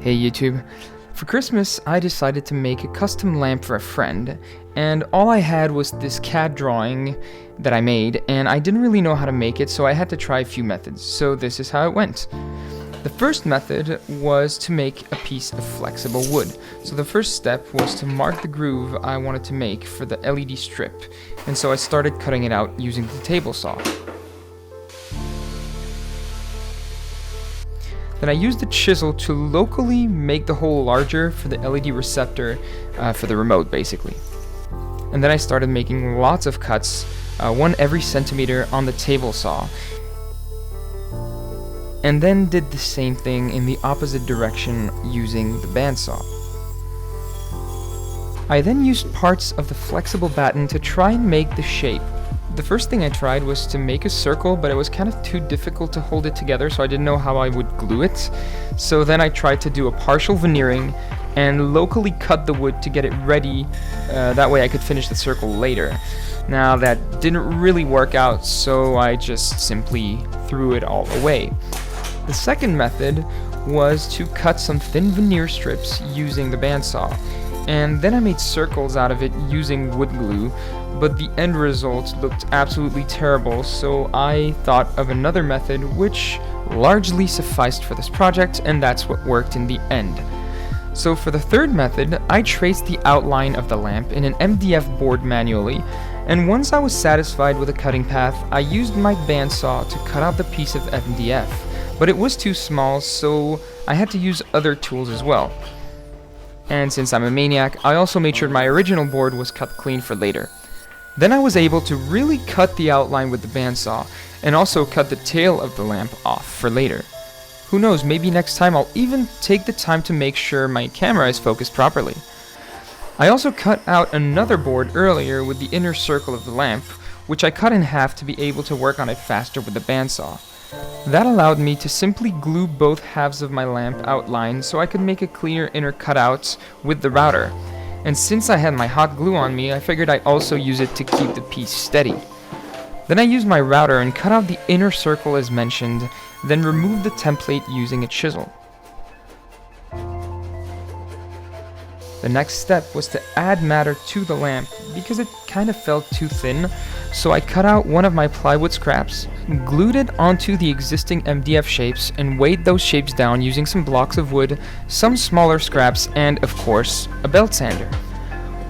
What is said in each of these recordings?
Hey YouTube. For Christmas, I decided to make a custom lamp for a friend, and all I had was this CAD drawing that I made, and I didn't really know how to make it, so I had to try a few methods. So this is how it went. The first method was to make a piece of flexible wood. So the first step was to mark the groove I wanted to make for the LED strip, and so I started cutting it out using the table saw. Then I used the chisel to locally make the hole larger for the LED receptor for the remote, basically. And then I started making lots of cuts, one every centimeter on the table saw. And then did the same thing in the opposite direction using the bandsaw. I then used parts of the flexible batten to try and make the shape. The first thing I tried was to make a circle, but it was kind of too difficult to hold it together, so I didn't know how I would glue it. So then I tried to do a partial veneering and locally cut the wood to get it ready, that way I could finish the circle later. Now that didn't really work out, so I just simply threw it all away. The second method was to cut some thin veneer strips using the bandsaw, and then I made circles out of it using wood glue, but the end result looked absolutely terrible, so I thought of another method which largely sufficed for this project, and that's what worked in the end. So for the third method, I traced the outline of the lamp in an MDF board manually, and once I was satisfied with the cutting path, I used my bandsaw to cut out the piece of MDF, but it was too small, so I had to use other tools as well. And since I'm a maniac, I also made sure my original board was cut clean for later. Then I was able to really cut the outline with the bandsaw, and also cut the tail of the lamp off for later. Who knows, maybe next time I'll even take the time to make sure my camera is focused properly. I also cut out another board earlier with the inner circle of the lamp, which I cut in half to be able to work on it faster with the bandsaw. That allowed me to simply glue both halves of my lamp outline so I could make a cleaner inner cutout with the router. And since I had my hot glue on me, I figured I'd also use it to keep the piece steady. Then I used my router and cut out the inner circle as mentioned, then removed the template using a chisel. The next step was to add matter to the lamp because it kind of felt too thin, so I cut out one of my plywood scraps, glued it onto the existing MDF shapes, and weighed those shapes down using some blocks of wood, some smaller scraps, and, of course, a belt sander.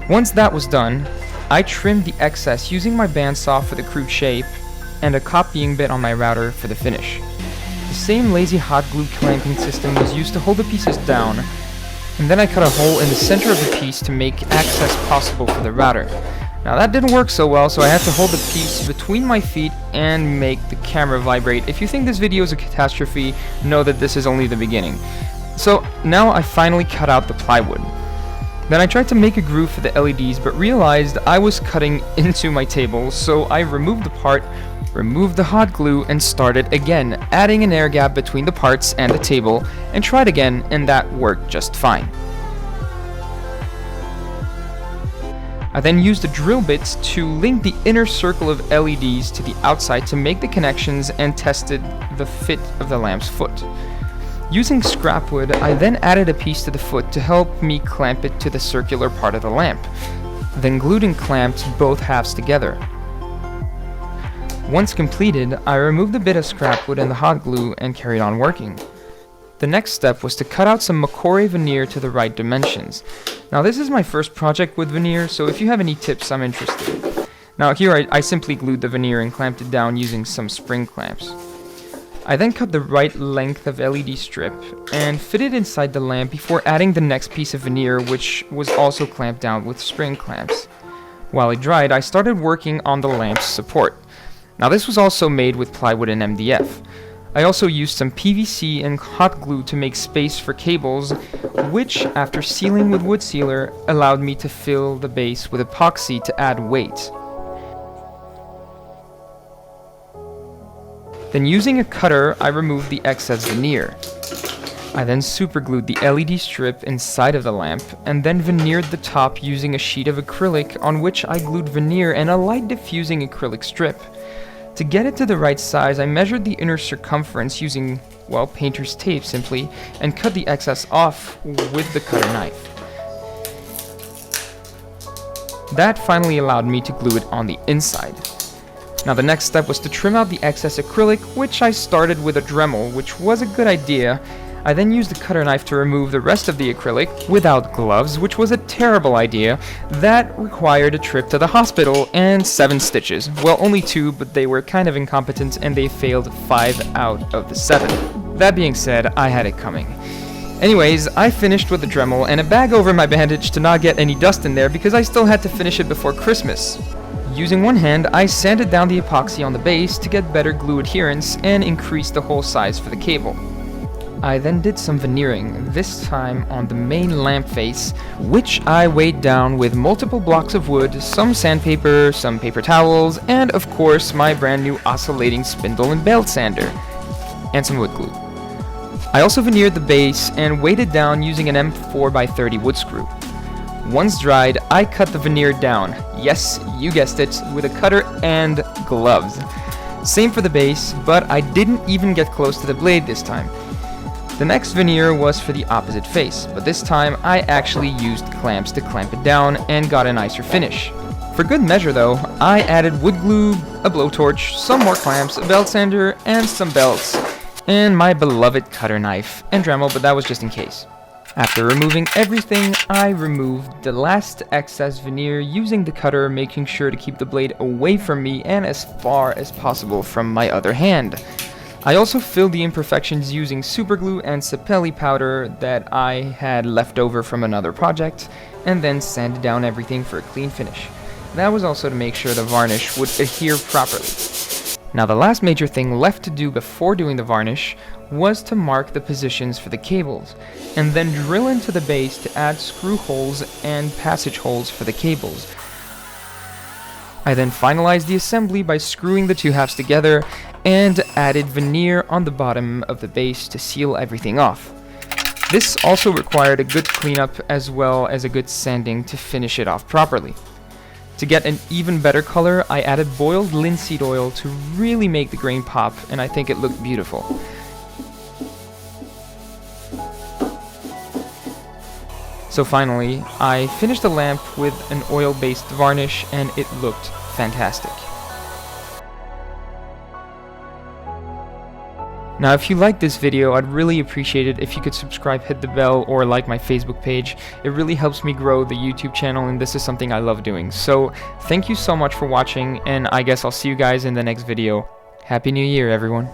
Once that was done, I trimmed the excess using my bandsaw for the crude shape, and a copying bit on my router for the finish. The same lazy hot glue clamping system was used to hold the pieces down, and then I cut a hole in the center of the piece to make access possible for the router. Now that didn't work so well, so I had to hold the piece between my feet and make the camera vibrate. If you think this video is a catastrophe, know that this is only the beginning. So now I finally cut out the plywood. Then I tried to make a groove for the LEDs, but realized I was cutting into my table, so I removed the part, removed the hot glue, and started again, adding an air gap between the parts and the table, and tried again, and that worked just fine. I then used the drill bits to link the inner circle of LEDs to the outside to make the connections and tested the fit of the lamp's foot. Using scrap wood, I then added a piece to the foot to help me clamp it to the circular part of the lamp, then glued and clamped both halves together. Once completed, I removed the bit of scrap wood and the hot glue and carried on working. The next step was to cut out some Macore veneer to the right dimensions. Now this is my first project with veneer, so if you have any tips, I'm interested. Now here I simply glued the veneer and clamped it down using some spring clamps. I then cut the right length of LED strip and fit it inside the lamp before adding the next piece of veneer, which was also clamped down with spring clamps. While it dried, I started working on the lamp's support. Now this was also made with plywood and MDF. I also used some PVC and hot glue to make space for cables, which, after sealing with wood sealer, allowed me to fill the base with epoxy to add weight. Then using a cutter, I removed the excess veneer. I then superglued the LED strip inside of the lamp, and then veneered the top using a sheet of acrylic on which I glued veneer and a light diffusing acrylic strip. To get it to the right size, I measured the inner circumference using well, painter's tape simply, and cut the excess off with the cutter knife. That finally allowed me to glue it on the inside. Now the next step was to trim out the excess acrylic, which I started with a Dremel, which was a good idea. I then used the cutter knife to remove the rest of the acrylic without gloves, which was a terrible idea. That required a trip to the hospital and 7 stitches. Well, only 2, but they were kind of incompetent and they failed 5 out of the 7. That being said, I had it coming. Anyways, I finished with the Dremel and a bag over my bandage to not get any dust in there because I still had to finish it before Christmas. Using one hand, I sanded down the epoxy on the base to get better glue adherence and increase the hole size for the cable. I then did some veneering, this time on the main lamp face, which I weighed down with multiple blocks of wood, some sandpaper, some paper towels, and of course my brand new oscillating spindle and belt sander, and some wood glue. I also veneered the base and weighed it down using an M4x30 wood screw. Once dried, I cut the veneer down, yes, you guessed it, with a cutter and gloves. Same for the base, but I didn't even get close to the blade this time. The next veneer was for the opposite face, but this time I actually used clamps to clamp it down and got a nicer finish. For good measure though, I added wood glue, a blowtorch, some more clamps, a belt sander, and some belts, and my beloved cutter knife and Dremel, but that was just in case. After removing everything, I removed the last excess veneer using the cutter, making sure to keep the blade away from me and as far as possible from my other hand. I also filled the imperfections using superglue and sapelli powder that I had left over from another project, and then sanded down everything for a clean finish. That was also to make sure the varnish would adhere properly. Now the last major thing left to do before doing the varnish was to mark the positions for the cables, and then drill into the base to add screw holes and passage holes for the cables. I then finalized the assembly by screwing the 2 halves together and added veneer on the bottom of the base to seal everything off. This also required a good cleanup as well as a good sanding to finish it off properly. To get an even better color, I added boiled linseed oil to really make the grain pop, and I think it looked beautiful. So finally, I finished the lamp with an oil-based varnish and it looked fantastic. Now if you liked this video, I'd really appreciate it if you could subscribe, hit the bell, or like my Facebook page. It really helps me grow the YouTube channel and this is something I love doing. So thank you so much for watching, and I guess I'll see you guys in the next video. Happy New Year, everyone.